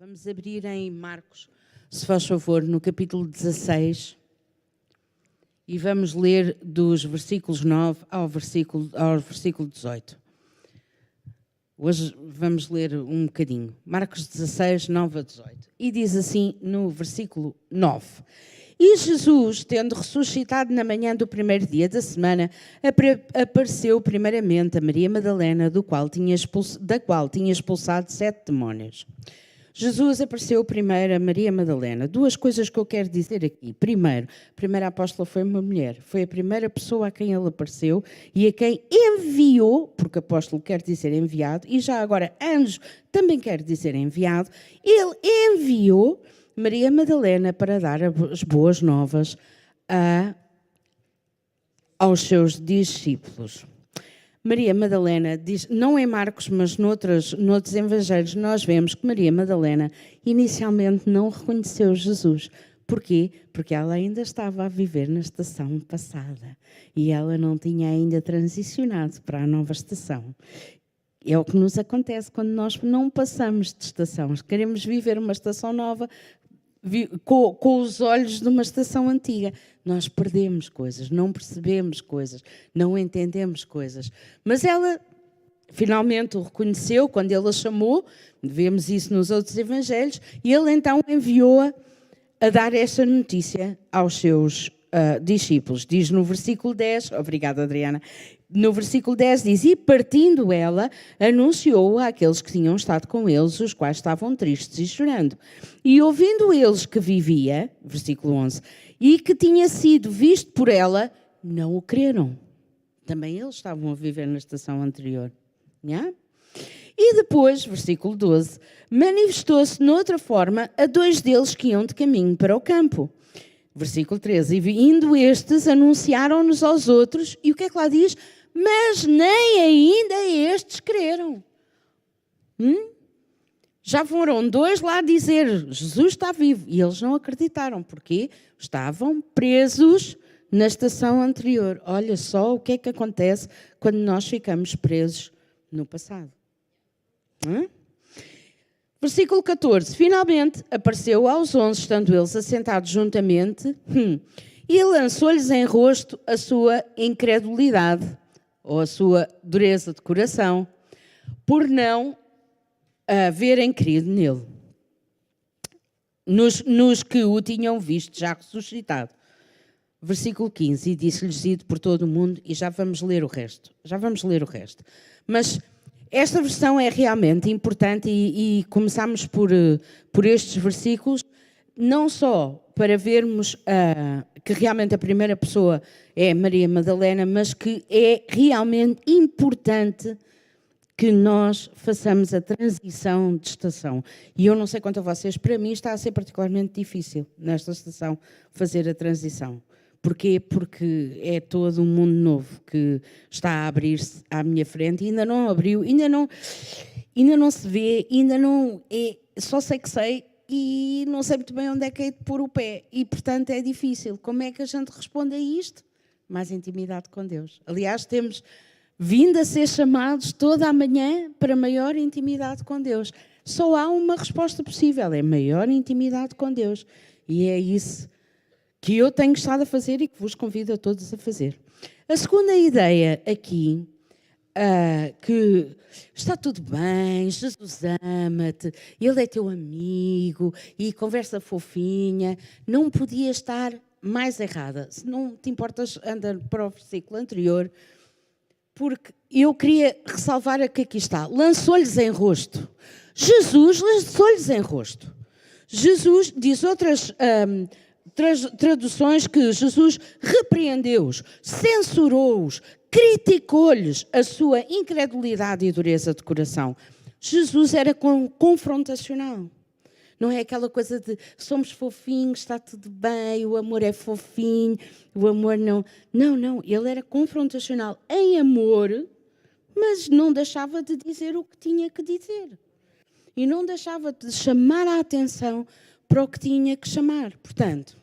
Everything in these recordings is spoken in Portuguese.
Vamos abrir em Marcos, se faz favor, no capítulo 16 e vamos ler dos versículos 9 ao versículo 18. Hoje vamos ler um bocadinho. Marcos 16, 9 a 18. E diz assim no versículo 9. E Jesus, tendo ressuscitado na manhã do primeiro dia da semana, apareceu primeiramente a Maria Madalena, da qual tinha expulsado 7 demónios. Jesus apareceu primeiro a Maria Madalena. Duas coisas que eu quero dizer aqui. Primeiro, a primeira apóstola foi uma mulher. Foi a primeira pessoa a quem ele apareceu e a quem enviou, porque apóstolo quer dizer enviado, e já agora anjo também quer dizer enviado. Ele enviou Maria Madalena para dar as boas novas aos seus discípulos. Maria Madalena diz, não em Marcos, mas noutros evangelhos, nós vemos que Maria Madalena inicialmente não reconheceu Jesus. Porquê? Porque ela ainda estava a viver na estação passada e ela não tinha ainda transicionado para a nova estação. É o que nos acontece quando nós não passamos de estação. Queremos viver uma estação nova com os olhos de uma estação antiga. Nós perdemos coisas, não percebemos coisas, não entendemos coisas. Mas ela finalmente o reconheceu quando ele a chamou, vemos isso nos outros evangelhos, e ele então enviou-a a dar esta notícia aos seus discípulos. Diz no versículo 10, obrigada Adriana, no versículo 10 diz, e partindo ela, anunciou àqueles que tinham estado com eles, os quais estavam tristes e chorando. E ouvindo eles que vivia, versículo 11, e que tinha sido visto por ela, não o creram. Também eles estavam a viver na estação anterior. Yeah? E depois, versículo 12, manifestou-se noutra forma a 2 deles que iam de caminho para o campo. Versículo 13, e indo estes, anunciaram-nos aos outros, e o que é que lá diz? Mas nem ainda estes creram. Já foram 2 lá dizer, Jesus está vivo, e eles não acreditaram, porque estavam presos na estação anterior. Olha só o que é que acontece quando nós ficamos presos no passado. Versículo 14. Finalmente apareceu aos 11, estando eles assentados juntamente, e lançou-lhes em rosto a sua incredulidade, ou a sua dureza de coração, por não haverem crido nele, nos que o tinham visto já ressuscitado. Versículo 15. E disse-lhes, ide por todo o mundo, e já vamos ler o resto. Mas esta versão é realmente importante e começamos por estes versículos, não só para vermos que realmente a primeira pessoa é Maria Madalena, mas que é realmente importante que nós façamos a transição de estação. E eu não sei quanto a vocês, para mim está a ser particularmente difícil nesta estação fazer a transição. Porquê? Porque é todo um mundo novo que está a abrir-se à minha frente e ainda não abriu, ainda não se vê, ainda não é, só sei que sei e não sei muito bem onde é que é de pôr o pé e, portanto, é difícil. Como é que a gente responde a isto? Mais intimidade com Deus. Aliás, temos vindo a ser chamados toda a manhã para maior intimidade com Deus. Só há uma resposta possível, é maior intimidade com Deus. E é isso que eu tenho estado a fazer e que vos convido a todos a fazer. A segunda ideia aqui, que está tudo bem, Jesus ama-te, Ele é teu amigo e conversa fofinha, não podia estar mais errada. Se não te importas, anda para o versículo anterior, porque eu queria ressalvar o que aqui está. Lançou-lhes em rosto. Jesus lançou-lhes em rosto. Jesus, diz outras traduções, que Jesus repreendeu-os, censurou-os, criticou-lhes a sua incredulidade e dureza de coração. Jesus era confrontacional. Não é aquela coisa de somos fofinhos, está tudo bem, o amor é fofinho, o amor não... Não, ele era confrontacional em amor, mas não deixava de dizer o que tinha que dizer. E não deixava de chamar a atenção para o que tinha que chamar. Portanto,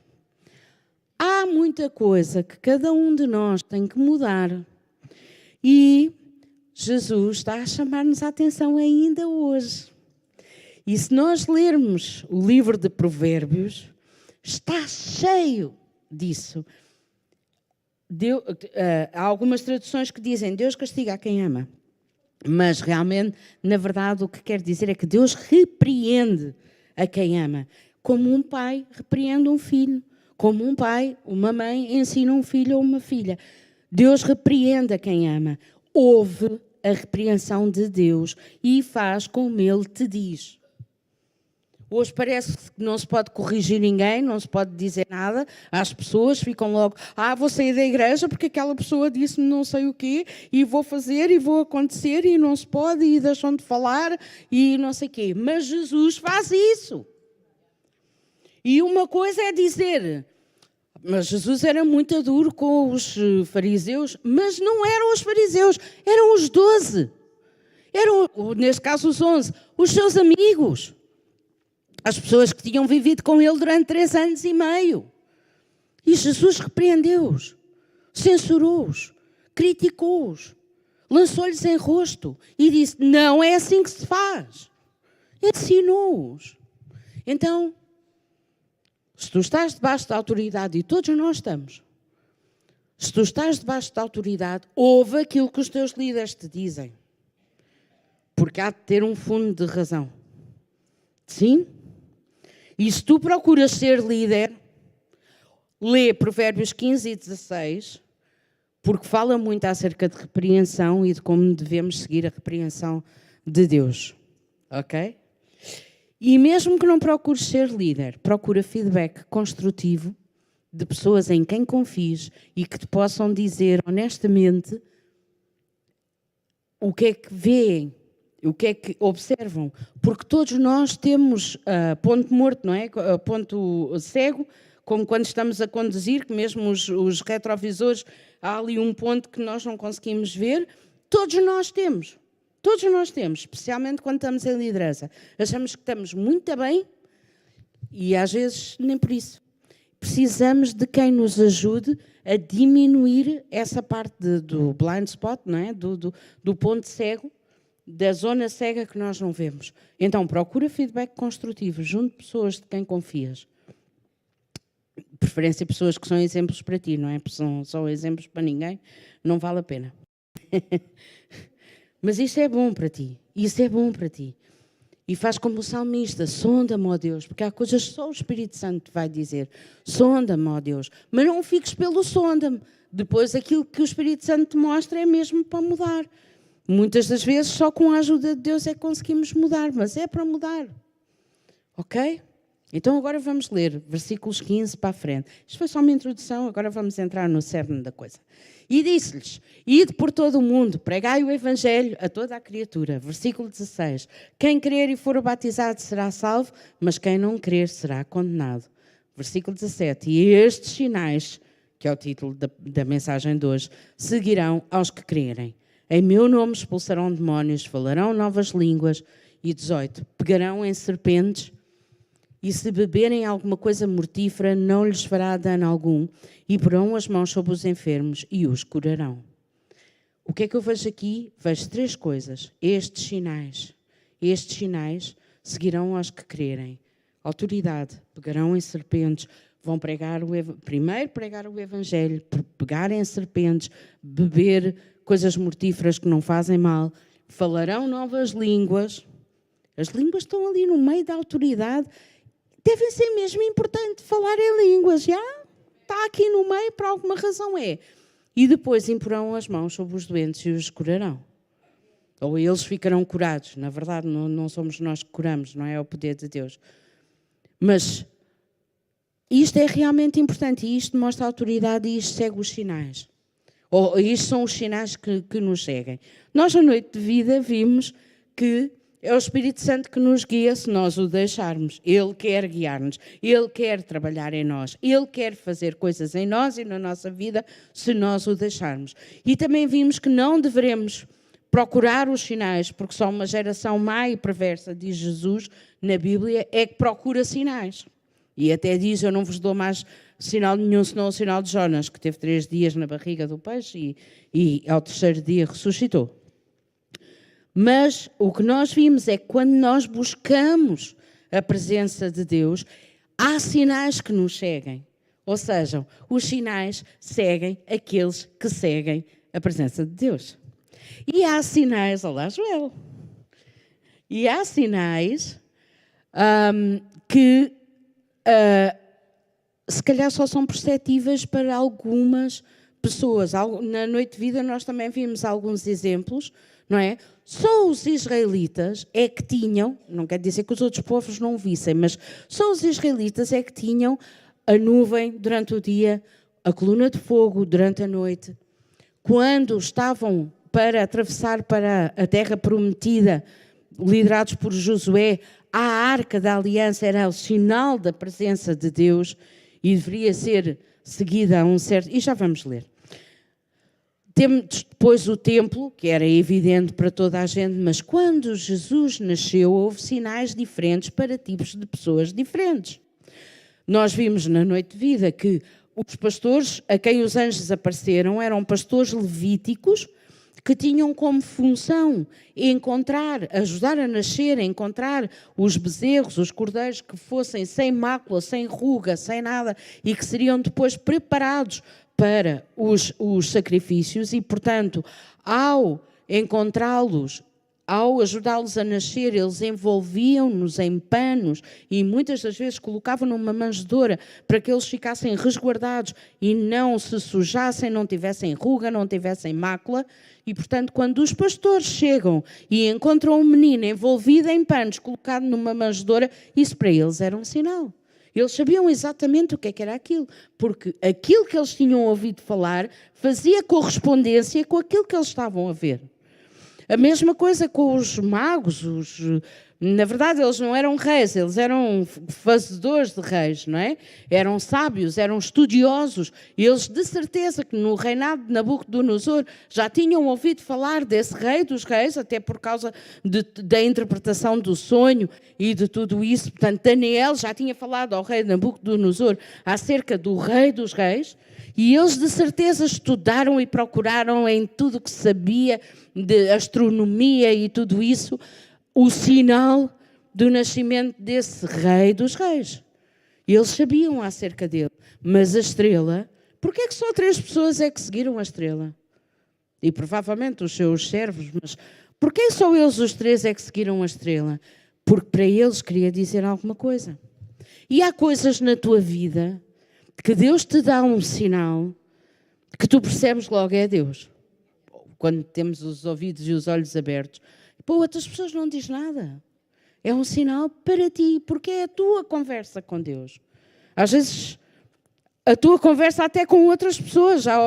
há muita coisa que cada um de nós tem que mudar e Jesus está a chamar-nos a atenção ainda hoje. E se nós lermos o livro de Provérbios, está cheio disso. Há algumas traduções que dizem Deus castiga a quem ama. Mas realmente, na verdade, o que quer dizer é que Deus repreende a quem ama. Como um pai repreende um filho. Como um pai, uma mãe ensina um filho ou uma filha. Deus repreende a quem ama. Ouve a repreensão de Deus e faz como Ele te diz. Hoje parece que não se pode corrigir ninguém, não se pode dizer nada. As pessoas ficam logo, vou sair da igreja porque aquela pessoa disse-me não sei o quê, e vou fazer, e vou acontecer, e não se pode, e deixam de falar, e não sei o quê. Mas Jesus faz isso. E uma coisa é dizer, mas Jesus era muito duro com os fariseus, mas não eram os fariseus, eram os 12. Eram, neste caso, os 11, os seus amigos. As pessoas que tinham vivido com ele durante 3 anos e meio. E Jesus repreendeu-os, censurou-os, criticou-os, lançou-lhes em rosto e disse, não é assim que se faz. Ensinou-os. Então, se tu estás debaixo da autoridade, e todos nós estamos, se tu estás debaixo da autoridade, ouve aquilo que os teus líderes te dizem. Porque há de ter um fundo de razão. Sim? E se tu procuras ser líder, lê Provérbios 15 e 16, porque fala muito acerca de repreensão e de como devemos seguir a repreensão de Deus. Ok? E mesmo que não procures ser líder, procura feedback construtivo de pessoas em quem confies e que te possam dizer honestamente o que é que veem, o que é que observam, porque todos nós temos ponto morto, não é? Ponto cego, como quando estamos a conduzir, que mesmo os retrovisores, há ali um ponto que nós não conseguimos ver. Todos nós temos, especialmente quando estamos em liderança. Achamos que estamos muito bem e às vezes nem por isso. Precisamos de quem nos ajude a diminuir essa parte do blind spot, não é? Do ponto cego, da zona cega que nós não vemos. Então, procura feedback construtivo junto de pessoas de quem confias. Preferência pessoas que são exemplos para ti, não é? Porque são exemplos para ninguém, não vale a pena. Mas isso é bom para ti. Isso é bom para ti. E faz como o salmista, sonda-me, ó Deus, porque há coisas que só o Espírito Santo te vai dizer. Sonda-me, ó Deus. Mas não fiques pelo sonda-me. Depois aquilo que o Espírito Santo te mostra é mesmo para mudar. Muitas das vezes só com a ajuda de Deus é que conseguimos mudar, mas é para mudar. Ok? Então agora vamos ler versículos 15 para a frente. Isto foi só uma introdução, agora vamos entrar no cerne da coisa. E disse-lhes, ide por todo o mundo, pregai o Evangelho a toda a criatura. Versículo 16. Quem crer e for batizado será salvo, mas quem não crer será condenado. Versículo 17. E estes sinais, que é o título da mensagem de hoje, seguirão aos que crerem. Em meu nome expulsarão demónios, falarão novas línguas. E 18. Pegarão em serpentes e se beberem alguma coisa mortífera não lhes fará dano algum e porão as mãos sobre os enfermos e os curarão. O que é que eu vejo aqui? Vejo 3 coisas. Estes sinais seguirão aos que crerem. Autoridade, pegarão em serpentes, vão primeiro pregar o Evangelho, pegar em serpentes, beber coisas mortíferas que não fazem mal, falarão novas línguas. As línguas estão ali no meio da autoridade. Devem ser mesmo importante falar em línguas. Já está aqui no meio, por alguma razão é. E depois imporão as mãos sobre os doentes e os curarão. Ou eles ficarão curados. Na verdade, não somos nós que curamos, não é o poder de Deus. Mas isto é realmente importante e isto mostra a autoridade e isto segue os sinais. Ou isto são os sinais que nos seguem. Nós, na noite de vida, vimos que é o Espírito Santo que nos guia se nós o deixarmos. Ele quer guiar-nos. Ele quer trabalhar em nós. Ele quer fazer coisas em nós e na nossa vida se nós o deixarmos. E também vimos que não devemos procurar os sinais, porque só uma geração má e perversa, diz Jesus na Bíblia, é que procura sinais. E até diz, eu não vos dou mais sinal nenhum, senão o sinal de Jonas, que teve 3 dias na barriga do peixe e ao 3º dia ressuscitou. Mas o que nós vimos é que quando nós buscamos a presença de Deus, há sinais que nos seguem. Ou seja, os sinais seguem aqueles que seguem a presença de Deus. E há sinais, olá Joel, e há sinais que se calhar só são perceptíveis para algumas pessoas. Na Noite de Vida nós também vimos alguns exemplos, não é? Só os israelitas é que tinham, não quer dizer que os outros povos não o vissem, mas só os israelitas é que tinham a nuvem durante o dia, a coluna de fogo durante a noite. Quando estavam para atravessar para a terra prometida, liderados por Josué, a arca da aliança era o sinal da presença de Deus e deveria ser seguida a um certo... E já vamos ler. Temos depois o templo, que era evidente para toda a gente, mas quando Jesus nasceu, houve sinais diferentes para tipos de pessoas diferentes. Nós vimos na Noite de Vida que os pastores a quem os anjos apareceram eram pastores levíticos que tinham como função encontrar, ajudar a nascer, encontrar os bezerros, os cordeiros que fossem sem mácula, sem ruga, sem nada e que seriam depois preparados para os sacrifícios e, portanto, ao encontrá-los, ao ajudá-los a nascer, eles envolviam-nos em panos e muitas das vezes colocavam numa manjedoura para que eles ficassem resguardados e não se sujassem, não tivessem ruga, não tivessem mácula. E, portanto, quando os pastores chegam e encontram um menino envolvido em panos, colocado numa manjedoura, isso para eles era um sinal. Eles sabiam exatamente o que era aquilo, porque aquilo que eles tinham ouvido falar fazia correspondência com aquilo que eles estavam a ver. A mesma coisa com os magos, na verdade eles não eram reis, eles eram fazedores de reis, não é? Eram sábios, eram estudiosos, eles de certeza que no reinado de Nabucodonosor já tinham ouvido falar desse rei dos reis, até por causa da interpretação do sonho e de tudo isso. Portanto, Daniel já tinha falado ao rei Nabucodonosor acerca do rei dos reis, e eles de certeza estudaram e procuraram em tudo que sabia de astronomia e tudo isso, o sinal do nascimento desse rei dos reis. Eles sabiam acerca dele. Mas a estrela, porquê é que só 3 pessoas é que seguiram a estrela? E provavelmente os seus servos, mas porquê só eles os 3 é que seguiram a estrela? Porque para eles queria dizer alguma coisa. E há coisas na tua vida que Deus te dá um sinal que tu percebes logo é Deus. Quando temos os ouvidos e os olhos abertos. Para outras pessoas não diz nada. É um sinal para ti, porque é a tua conversa com Deus. Às vezes, a tua conversa até com outras pessoas. Já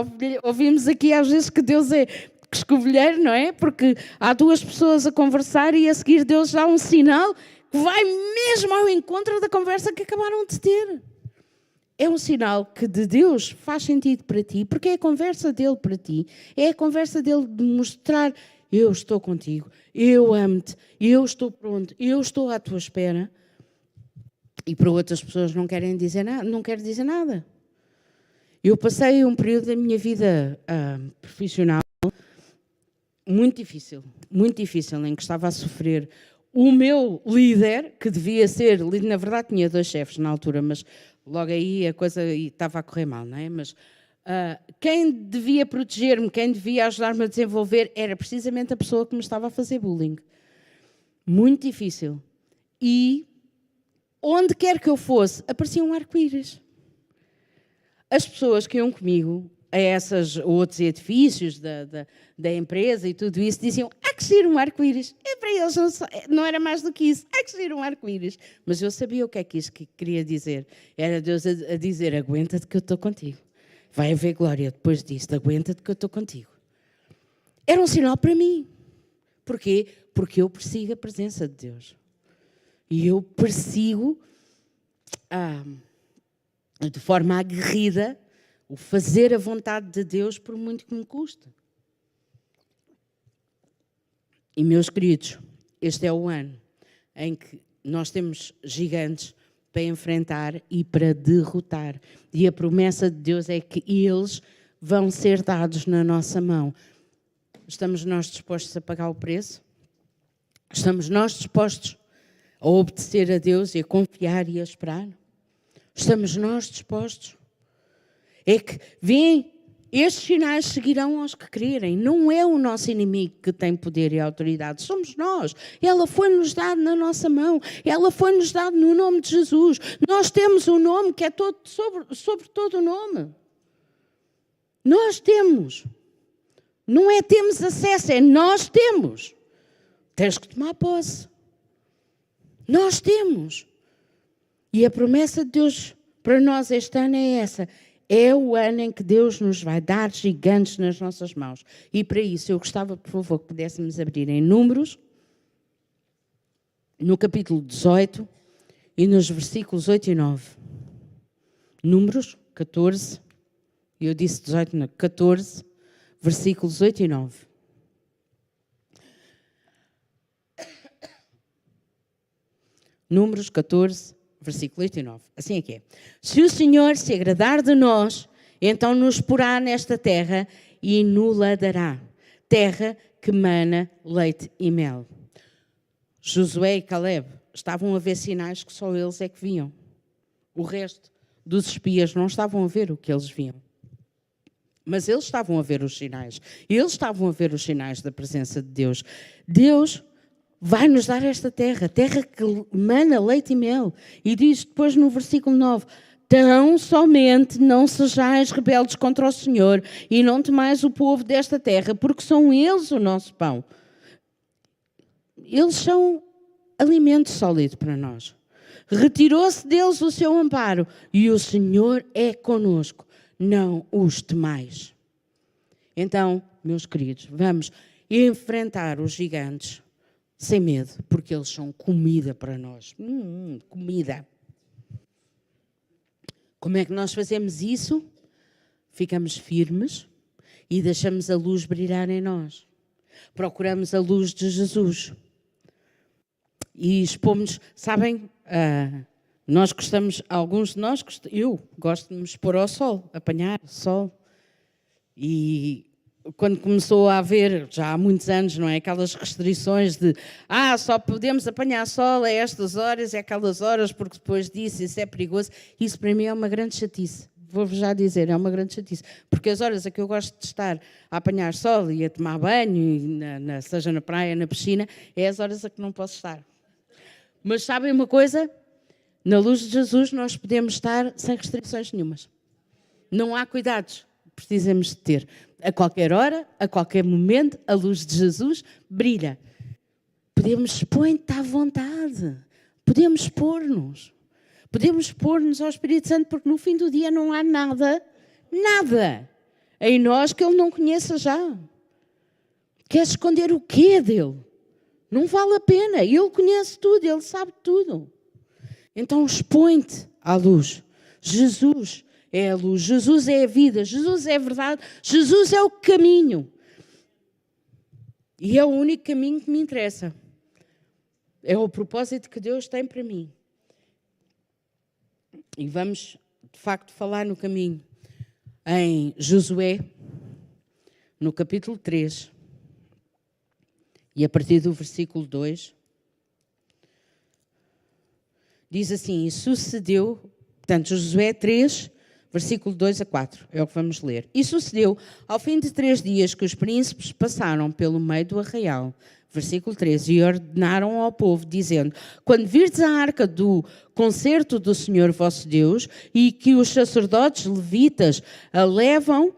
ouvimos aqui às vezes que Deus é escovilheiro, não é? Porque há 2 pessoas a conversar e a seguir Deus dá um sinal que vai mesmo ao encontro da conversa que acabaram de ter. É um sinal que de Deus faz sentido para ti, porque é a conversa dele para ti. É a conversa dele de mostrar: eu estou contigo, eu amo-te, eu estou pronto, eu estou à tua espera. E para outras pessoas não querem dizer nada, não quero dizer nada. Eu passei um período da minha vida profissional muito difícil, em que estava a sofrer. O meu líder, que devia ser, na verdade tinha 2 chefes na altura, mas logo aí a coisa estava a correr mal, não é? Mas quem devia proteger-me, quem devia ajudar-me a desenvolver, era precisamente a pessoa que me estava a fazer bullying. Muito difícil. E onde quer que eu fosse, aparecia um arco-íris. As pessoas que iam comigo a esses outros edifícios da empresa e tudo isso, diziam: há que ser um arco-íris. E para eles não era mais do que isso, há que ser um arco-íris. Mas eu sabia o que é que isto queria dizer. Era Deus a dizer: aguenta-te que eu estou contigo. Vai haver glória depois disto, aguenta-te que eu estou contigo. Era um sinal para mim. Porquê? Porque eu persigo a presença de Deus. E eu persigo de forma aguerrida o fazer a vontade de Deus, por muito que me custe. E, meus queridos, este é o ano em que nós temos gigantes para enfrentar e para derrotar. E a promessa de Deus é que eles vão ser dados na nossa mão. Estamos nós dispostos a pagar o preço? Estamos nós dispostos a obedecer a Deus e a confiar e a esperar? Estamos nós dispostos? É que vêm, estes sinais seguirão aos que crerem. Não é o nosso inimigo que tem poder e autoridade, somos nós. Ela foi-nos dada na nossa mão, ela foi-nos dada no nome de Jesus. Nós temos um nome que é todo, sobre todo o nome. Nós temos. Não é temos acesso, é nós temos. Tens que tomar posse. Nós temos. E a promessa de Deus para nós este ano é essa. É o ano em que Deus nos vai dar gigantes nas nossas mãos. E para isso eu gostava, por favor, que pudéssemos abrir em Números, no capítulo 18 e nos versículos 8 e 9. Números 14, eu disse 18, não, 14, versículos 8 e 9. Números 14, versículo 8 e 9. Assim é que é. Se o Senhor se agradar de nós, então nos porá nesta terra e nos-la dará. Terra que mana leite e mel. Josué e Caleb estavam a ver sinais que só eles é que viam. O resto dos espias não estavam a ver o que eles viam. Mas eles estavam a ver os sinais. Eles estavam a ver os sinais da presença de Deus. Deus vai nos dar esta terra, terra que mana leite e mel. E diz depois no versículo 9, tão somente não sejais rebeldes contra o Senhor e não temais o povo desta terra, porque são eles o nosso pão. Eles são alimento sólido para nós. Retirou-se deles o seu amparo e o Senhor é conosco. Não os temais. Então, meus queridos, vamos enfrentar os gigantes sem medo, porque eles são comida para nós. Comida. Como é que nós fazemos isso? Ficamos firmes e deixamos a luz brilhar em nós. Procuramos a luz de Jesus. E expomos, sabem, nós gostamos, alguns de nós, eu gosto de me expor ao sol, apanhar sol. E quando começou a haver, já há muitos anos, não é? Aquelas restrições de só podemos apanhar sol a estas horas e aquelas horas, porque depois disso isso é perigoso. Isso para mim é uma grande chatice. Vou-vos já dizer, é uma grande chatice. Porque as horas a que eu gosto de estar a apanhar sol e a tomar banho, e seja na praia, na piscina, é as horas a que não posso estar. Mas sabem uma coisa? Na luz de Jesus nós podemos estar sem restrições nenhumas. Não há cuidados que precisamos de ter. A qualquer hora, a qualquer momento, a luz de Jesus brilha. Podemos expor-te à vontade. Podemos expor-nos. Podemos expor-nos ao Espírito Santo, porque no fim do dia não há nada em nós que Ele não conheça já. Quer esconder o quê dele? Não vale a pena. Ele conhece tudo, Ele sabe tudo. Então expõe-te à luz. Jesus é a luz, Jesus é a vida, Jesus é a verdade, Jesus é o caminho. E é o único caminho que me interessa. É o propósito que Deus tem para mim. E vamos, de facto, falar no caminho. Em Josué, no capítulo 3, e a partir do versículo 2, diz assim, e sucedeu, portanto, Josué 3, versículo 2 a 4, é o que vamos ler. E sucedeu, ao fim de 3 dias, que os príncipes passaram pelo meio do arraial, versículo 13, e ordenaram ao povo, dizendo, quando virdes a arca do concerto do Senhor vosso Deus, e que os sacerdotes levitas a levam,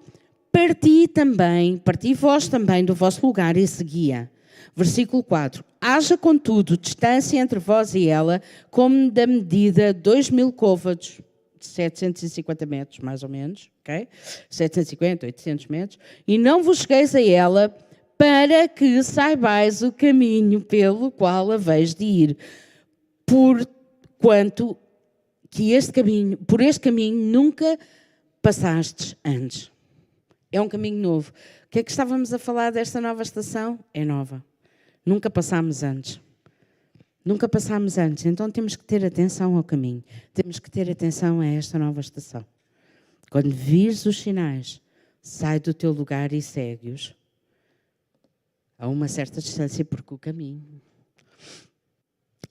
parti vós também do vosso lugar e seguia. Versículo 4. Haja, contudo, distância entre vós e ela, como da medida 2.000 côvados, 750 metros, mais ou menos, ok? 750, 800 metros, e não vos chegueis a ela, para que saibais o caminho pelo qual haveis de ir, porquanto que por este caminho nunca passastes antes. É um caminho novo. O que é que estávamos a falar desta nova estação? É nova. Nunca passámos antes. Nunca passámos antes. Então temos que ter atenção ao caminho. Temos que ter atenção a esta nova estação. Quando vires os sinais, sai do teu lugar e segue-os a uma certa distância, porque o caminho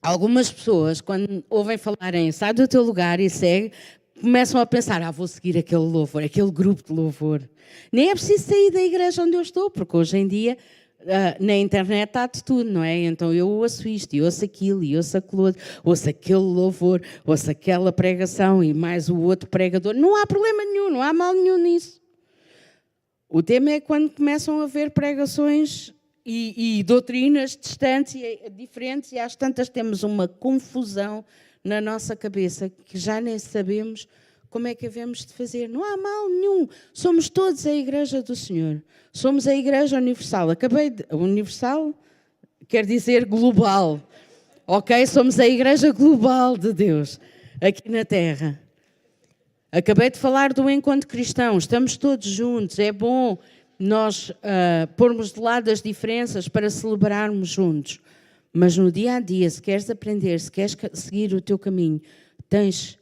Algumas pessoas, quando ouvem falar em sai do teu lugar e segue, começam a pensar, vou seguir aquele louvor, aquele grupo de louvor. Nem é preciso sair da igreja onde eu estou, porque hoje em dia na internet há de tudo, não é? Então eu ouço isto, e ouço aquilo, e ouço aquilo outro, ouço aquele louvor, ouço aquela pregação e mais o outro pregador. Não há problema nenhum, não há mal nenhum nisso. O tema é quando começam a haver pregações e doutrinas distantes e diferentes, e às tantas temos uma confusão na nossa cabeça que já nem sabemos como é que havemos de fazer. Não há mal nenhum. Somos todos a Igreja do Senhor. Somos a Igreja Universal. Universal quer dizer global. Ok? Somos a Igreja global de Deus aqui na Terra. Acabei de falar do encontro cristão. Estamos todos juntos. É bom nós pormos de lado as diferenças para celebrarmos juntos. Mas no dia a dia, se queres aprender, se queres seguir o teu caminho, tens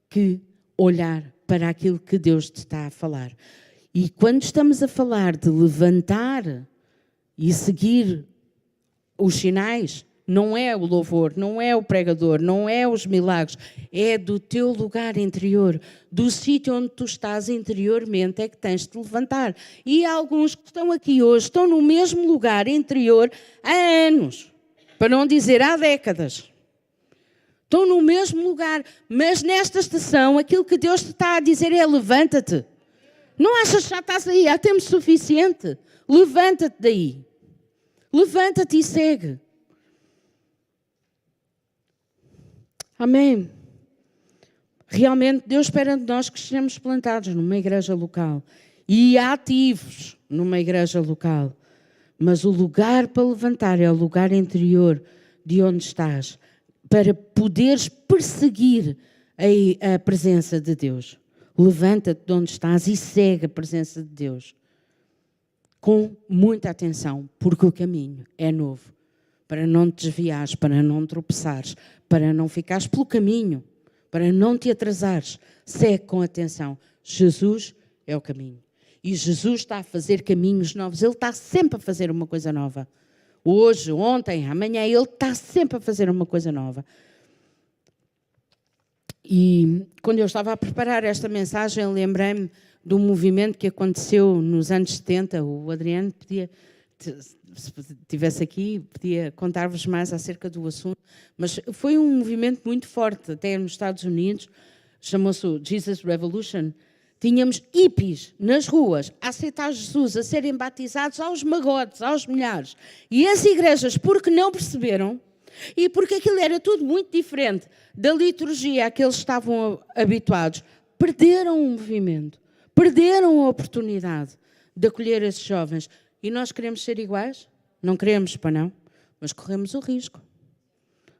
que olhar para aquilo que Deus te está a falar. E quando estamos a falar de levantar e seguir os sinais, não é o louvor, não é o pregador, não é os milagres, é do teu lugar interior, do sítio onde tu estás interiormente é que tens de te levantar. E alguns que estão aqui hoje estão no mesmo lugar interior há anos, para não dizer há décadas. Estão no mesmo lugar, mas nesta estação aquilo que Deus te está a dizer é levanta-te. Não achas que já estás aí, há tempo suficiente? Levanta-te daí. Levanta-te e segue. Amém. Realmente Deus espera de nós que estejamos plantados numa igreja local e ativos numa igreja local. Mas o lugar para levantar é o lugar interior de onde estás, para poderes perseguir a presença de Deus. Levanta-te de onde estás e segue a presença de Deus. Com muita atenção, porque o caminho é novo. Para não te desviares, para não tropeçares, para não ficares pelo caminho, para não te atrasares. Segue com atenção. Jesus é o caminho. E Jesus está a fazer caminhos novos. Ele está sempre a fazer uma coisa nova. Hoje, ontem, amanhã, Ele está sempre a fazer uma coisa nova. E quando eu estava a preparar esta mensagem, lembrei-me de um movimento que aconteceu nos anos 70. O Adriano podia, se estivesse aqui, podia contar-vos mais acerca do assunto. Mas foi um movimento muito forte, até nos Estados Unidos. Chamou-se o Jesus Revolution. Tínhamos hippies nas ruas a aceitar Jesus, a serem batizados aos magotes, aos milhares. E as igrejas, porque não perceberam, e porque aquilo era tudo muito diferente da liturgia a que eles estavam habituados, perderam o movimento, perderam a oportunidade de acolher esses jovens. E nós queremos ser iguais? Não queremos, para não, mas corremos o risco.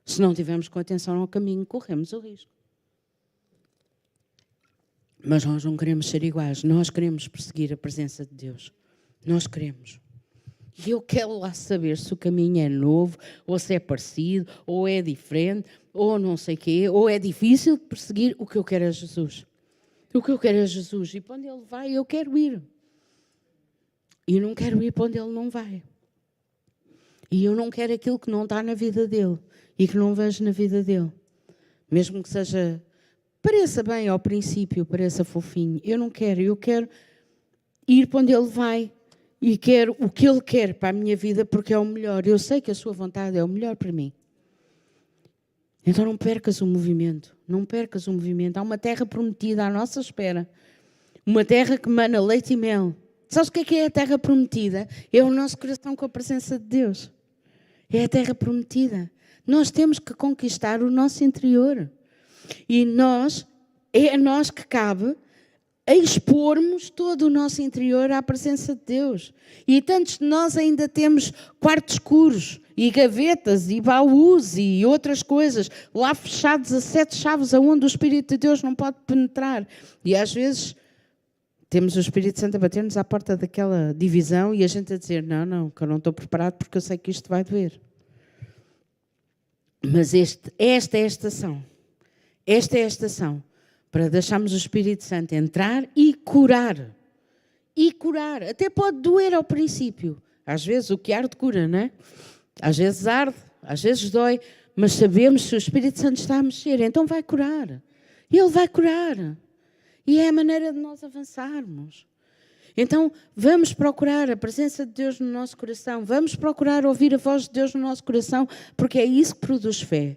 Se não tivermos com atenção ao caminho, corremos o risco. Mas nós não queremos ser iguais, nós queremos perseguir a presença de Deus. Nós queremos. E eu quero lá saber se o caminho é novo, ou se é parecido, ou é diferente, ou não sei o quê, ou é difícil de perseguir. O que eu quero é Jesus. O que eu quero é Jesus. E para onde Ele vai, eu quero ir. E não quero ir para onde Ele não vai. E eu não quero aquilo que não está na vida dEle e que não vejo na vida dEle. Mesmo que seja... pareça bem ao princípio, pareça fofinho. Eu não quero, eu quero ir para onde Ele vai e quero o que Ele quer para a minha vida porque é o melhor. Eu sei que a sua vontade é o melhor para mim. Então não percas o movimento, não percas o movimento. Há uma terra prometida à nossa espera, uma terra que mana leite e mel. Sabes o que é a terra prometida? É o nosso coração com a presença de Deus. É a terra prometida. Nós temos que conquistar o nosso interior. E é a nós que cabe expormos todo o nosso interior à presença de Deus. E tantos de nós ainda temos quartos escuros, e gavetas, e baús, e outras coisas, lá fechados a 7 chaves, aonde o Espírito de Deus não pode penetrar. E às vezes temos o Espírito Santo a bater-nos à porta daquela divisão, e a gente a dizer, não, que eu não estou preparado porque eu sei que isto vai doer. Mas esta é a estação. Esta é a estação para deixarmos o Espírito Santo entrar e curar. E curar. Até pode doer ao princípio. Às vezes o que arde cura, não é? Às vezes arde, às vezes dói, Mas sabemos que o Espírito Santo está a mexer, então vai curar. Ele vai curar. E é a maneira de nós avançarmos. Então, vamos procurar a presença de Deus no nosso coração. Vamos procurar ouvir a voz de Deus no nosso coração, porque é isso que produz fé.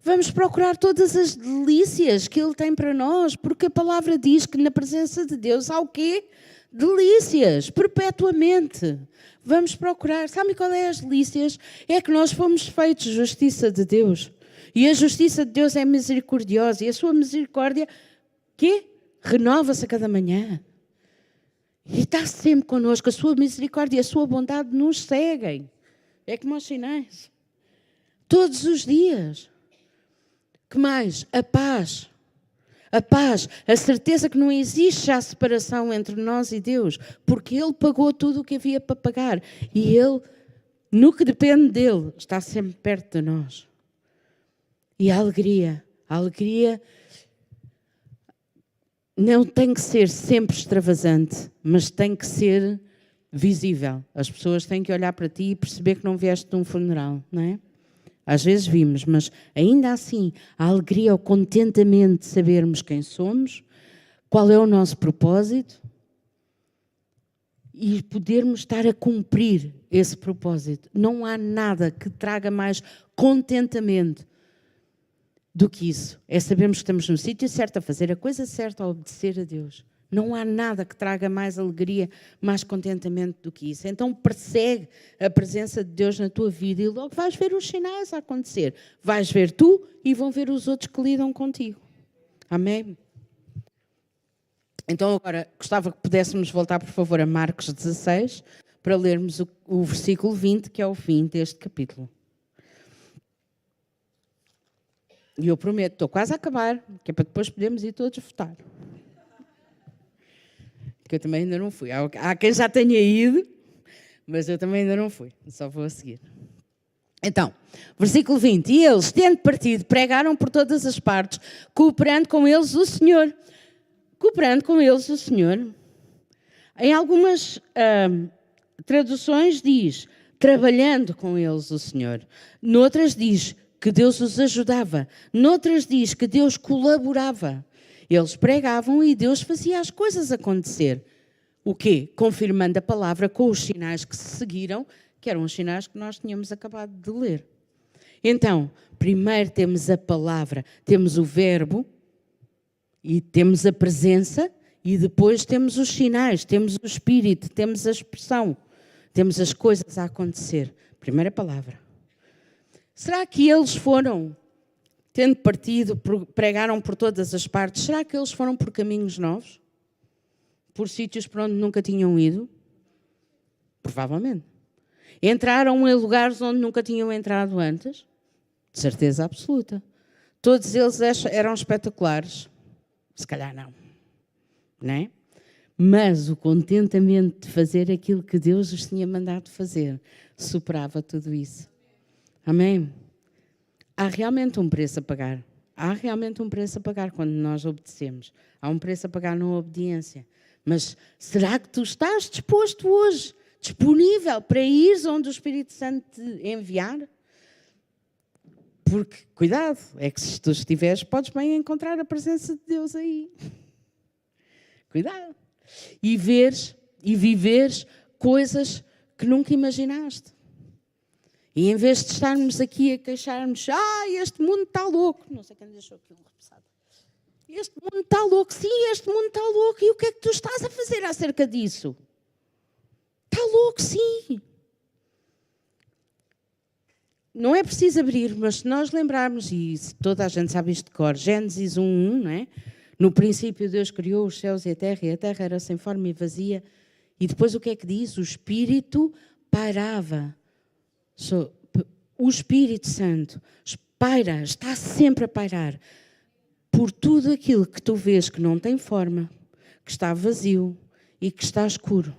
Vamos procurar todas as delícias que Ele tem para nós, porque a palavra diz que na presença de Deus há o quê? Delícias, perpetuamente. Vamos procurar. Sabe qual é as delícias? É que nós fomos feitos justiça de Deus. E a justiça de Deus é misericordiosa. E a sua misericórdia, quê? Renova-se a cada manhã. E está sempre connosco. A sua misericórdia e a sua bondade nos seguem. É como os sinais. Todos os dias. Que mais? A paz. A paz. A certeza que não existe já separação entre nós e Deus. Porque Ele pagou tudo o que havia para pagar. E Ele, no que depende dEle, está sempre perto de nós. E a alegria. A alegria não tem que ser sempre extravasante, mas tem que ser visível. As pessoas têm que olhar para ti e perceber que não vieste de um funeral, não é? Às vezes vimos, mas ainda assim, a alegria, o contentamento de sabermos quem somos, qual é o nosso propósito e podermos estar a cumprir esse propósito. Não há nada que traga mais contentamento do que isso. É sabermos que estamos no sítio certo, a fazer a coisa certa, a obedecer a Deus. Não há nada que traga mais alegria, mais contentamento do que isso. Então persegue a presença de Deus na tua vida e logo vais ver os sinais a acontecer. Vais ver tu e vão ver os outros que lidam contigo. Amém? Então agora gostava que pudéssemos voltar, por favor, a Marcos 16 para lermos o versículo 20, que é o fim deste capítulo. E eu prometo, estou quase a acabar, que é para depois podermos ir todos votar. Que eu também ainda não fui. Há quem já tenha ido, mas eu também ainda não fui. Só vou a seguir. Então, versículo 20. E eles, tendo partido, pregaram por todas as partes, cooperando com eles o Senhor. Cooperando com eles o Senhor. Em algumas traduções diz, trabalhando com eles o Senhor. Noutras diz, que Deus os ajudava. Noutras diz que Deus colaborava. Eles pregavam e Deus fazia as coisas acontecer. O quê? Confirmando a palavra com os sinais que se seguiram, que eram os sinais que nós tínhamos acabado de ler. Então, primeiro temos a palavra, temos o verbo, e temos a presença, e depois temos os sinais, temos o Espírito, temos a expressão, temos as coisas a acontecer. Primeira palavra. Será que eles foram, tendo partido, pregaram por todas as partes, será que eles foram por caminhos novos? Por sítios por onde nunca tinham ido? Provavelmente. Entraram em lugares onde nunca tinham entrado antes? De certeza absoluta. Todos eles eram espetaculares? Se calhar não. Não é? Mas o contentamento de fazer aquilo que Deus os tinha mandado fazer superava tudo isso. Amém? Há realmente um preço a pagar. Há realmente um preço a pagar quando nós obedecemos. Há um preço a pagar na obediência. Mas será que tu estás disposto hoje, disponível para ir onde o Espírito Santo te enviar? Porque, cuidado, é que se tu estiveres, podes bem encontrar a presença de Deus aí. Cuidado. E veres e viveres coisas que nunca imaginaste. E em vez de estarmos aqui a queixarmos, este mundo está louco. Não sei quem deixou aquilo repassado. Este mundo está louco. Sim, este mundo está louco. E o que é que tu estás a fazer acerca disso? Está louco, sim. Não é preciso abrir, mas se nós lembrarmos, e toda a gente sabe isto de cor, Gênesis 1:1, não é? No princípio Deus criou os céus e a terra era sem forma e vazia. E depois o que é que diz? O Espírito pairava. O Espírito Santo paira, está sempre a pairar por tudo aquilo que tu vês que não tem forma, que está vazio e que está escuro.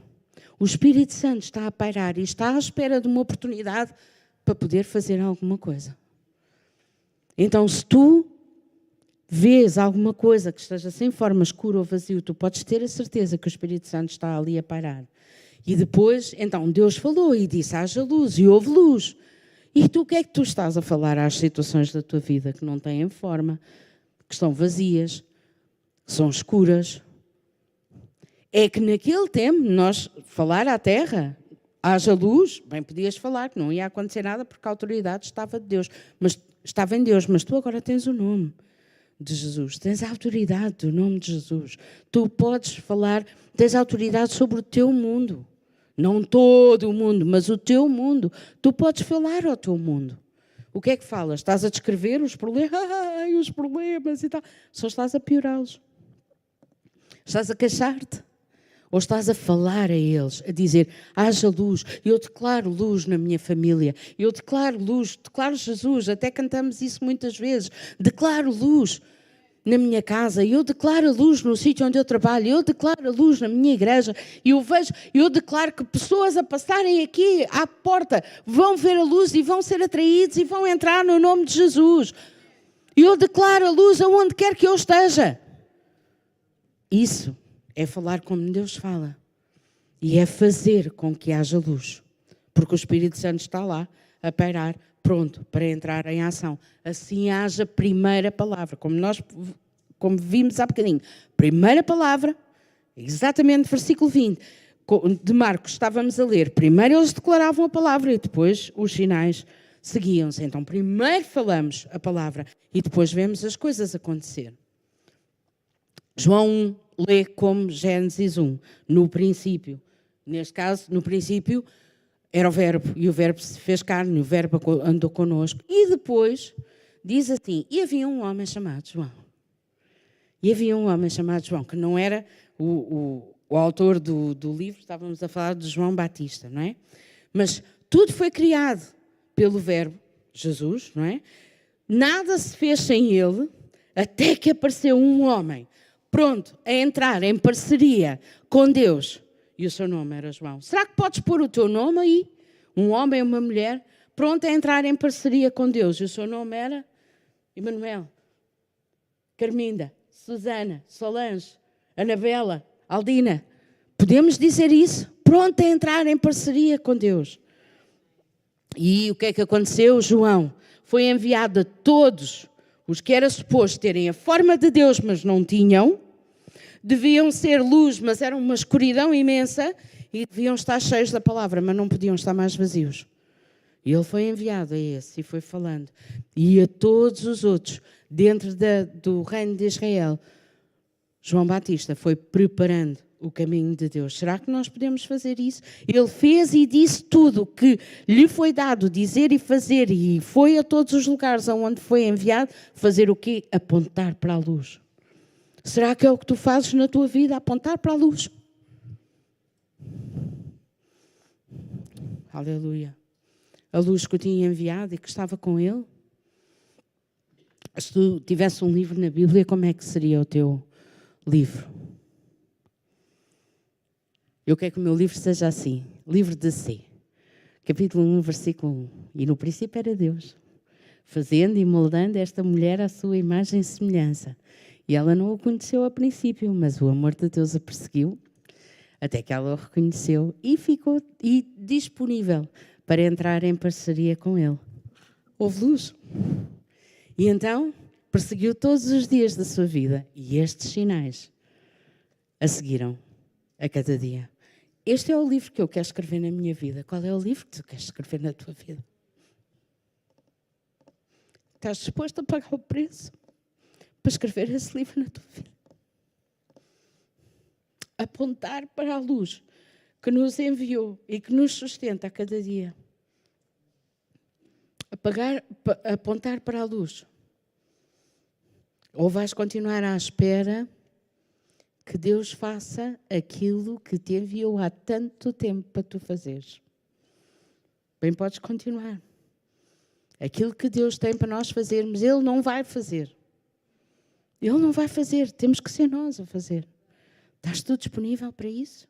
O Espírito Santo está a pairar e está à espera de uma oportunidade para poder fazer alguma coisa. Então, se tu vês alguma coisa que esteja sem forma, escuro ou vazio, tu podes ter a certeza que o Espírito Santo está ali a pairar. E depois, então, Deus falou e disse, haja luz, e houve luz. E tu, o que é que tu estás a falar às situações da tua vida que não têm forma, que estão vazias, que são escuras? É que naquele tempo, nós falar à terra, haja luz, bem podias falar que não ia acontecer nada porque a autoridade estava de Deus, mas estava em Deus, mas tu agora tens o nome de Jesus, tens a autoridade do nome de Jesus. Tu podes falar, tens autoridade sobre o teu mundo. Não todo o mundo, mas o teu mundo. Tu podes falar ao teu mundo. O que é que falas? Estás a descrever os problemas? Ai, os problemas e tal. Só estás a piorá-los. Estás a queixar-te. Ou estás a falar a eles, a dizer, haja luz, eu declaro luz na minha família, eu declaro luz, declaro Jesus, até cantamos isso muitas vezes, declaro luz na minha casa, eu declaro luz no sítio onde eu trabalho, eu declaro luz na minha igreja, e eu declaro que pessoas a passarem aqui à porta vão ver a luz e vão ser atraídos e vão entrar no nome de Jesus. Eu declaro a luz aonde quer que eu esteja. Isso é falar como Deus fala. E é fazer com que haja luz. Porque o Espírito Santo está lá a pairar, pronto, para entrar em ação. Assim haja primeira palavra. Como vimos há bocadinho. Primeira palavra, exatamente versículo 20 de Marcos, estávamos a ler. Primeiro eles declaravam a palavra e depois os sinais seguiam-se. Então primeiro falamos a palavra e depois vemos as coisas acontecer. João 1 lê como Gênesis 1, no princípio. Neste caso, no princípio, era o verbo, e o verbo se fez carne, e o verbo andou connosco. E depois, diz assim, e havia um homem chamado João. E havia um homem chamado João, que não era o autor do livro, estávamos a falar de João Batista, não é? Mas tudo foi criado pelo verbo, Jesus, não é? Nada se fez sem ele, até que apareceu um homem pronto a entrar em parceria com Deus. E o seu nome era João. Será que podes pôr o teu nome aí? Um homem ou uma mulher pronto a entrar em parceria com Deus. E o seu nome era Emanuel, Carminda, Susana, Solange, Anabela, Aldina. Podemos dizer isso? Pronto a entrar em parceria com Deus. E o que é que aconteceu? João foi enviado a todos os que era suposto terem a forma de Deus, mas não tinham, deviam ser luz, mas eram uma escuridão imensa, e deviam estar cheios da palavra, mas não podiam estar mais vazios. E ele foi enviado a esse, e foi falando. E a todos os outros, dentro do reino de Israel, João Batista foi preparando o caminho de Deus. Será que nós podemos fazer isso? Ele fez e disse tudo o que lhe foi dado dizer e fazer, e foi a todos os lugares onde foi enviado fazer o quê? Apontar para a luz. Será que é o que tu fazes na tua vida? Apontar para a luz? Aleluia. A luz que eu tinha enviado e que estava com ele. Se tu tivesse um livro na Bíblia, como é que seria o teu livro? Eu quero que o meu livro seja assim, livro de C, capítulo 1, versículo 1. E no princípio era Deus, fazendo e moldando esta mulher à sua imagem e semelhança. E ela não o conheceu a princípio, mas o amor de Deus a perseguiu, até que ela o reconheceu e ficou disponível para entrar em parceria com ele. Houve luz. E então perseguiu todos os dias da sua vida, e estes sinais a seguiram a cada dia. Este é o livro que eu quero escrever na minha vida. Qual é o livro que tu queres escrever na tua vida? Estás disposto a pagar o preço para escrever esse livro na tua vida? Apontar para a luz que nos enviou e que nos sustenta a cada dia. Apontar para a luz. Ou vais continuar à espera que Deus faça aquilo que te enviou há tanto tempo para tu fazeres. Bem, podes continuar. Aquilo que Deus tem para nós fazermos, Ele não vai fazer. Ele não vai fazer. Temos que ser nós a fazer. Estás tu disponível para isso?